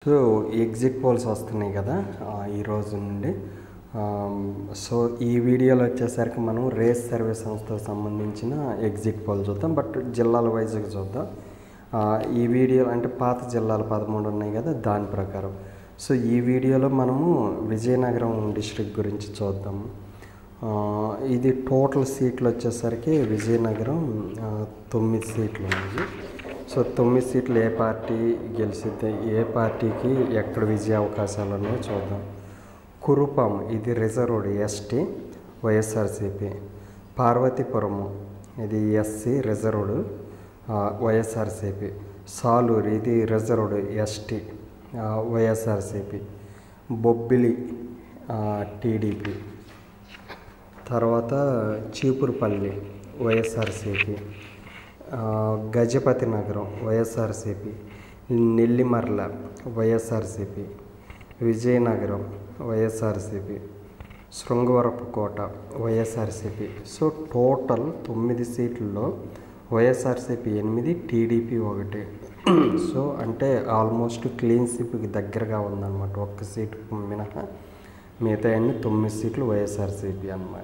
So exit polls వస్తున్నాయి కదా ఈ రోజు నుండి. సో ఈ వీడియోలో వచ్చేసరికి మనం రేస్ సర్వే సంస్థకు సంబంధించిన ఎగ్జిట్ పోల్ చూద్దాం, బట్ జిల్లాల వైజ్గా చూద్దాం. ఈ వీడియో అంటే పాత జిల్లాలు 13 ఉన్నాయి కదా, దాని ప్రకారం. సో ఈ వీడియోలో మనము విజయనగరం డిస్ట్రిక్ట్ గురించి చూద్దాము. ఇది టోటల్ సీట్లు వచ్చేసరికి విజయనగరం 9 సీట్లు ఉన్నాయి. సో 9 సీట్లు ఏ పార్టీ గెలిచితే ఏ పార్టీకి ఎక్కడ విజయ అవకాశాలు ఉన్నాయో చూద్దాం. కురుపాం ఇది రిజర్వ్డ్ ఎస్టీ వైఎస్ఆర్సీపీ. పార్వతీపురము ఇది ఎస్సీ రిజర్వ్డ్ వైఎస్ఆర్సీపీ. సాలూరు ఇది reserved ST YSRCP. Bobbili TDP. తర్వాత చీపురుపల్లి వైఎస్ఆర్సీపీ. గజపతి నగరం వైఎస్ఆర్సీపీ. నెల్లిమర్ల వైఎస్ఆర్సీపీ. విజయనగరం వైఎస్ఆర్సీపీ. శృంగవరపుకోట వైఎస్ఆర్సీపీ. సో టోటల్ 9 సీట్లలో వైఎస్ఆర్సీపీ 8, టీడీపీ 1. సో అంటే ఆల్మోస్ట్ క్లీన్ స్వీప్కి దగ్గరగా ఉందన్నమాట. ఒక్క సీటు మినహా మిగతా అన్ని 9 సీట్లు వైఎస్ఆర్సీపీ అన్నమాట.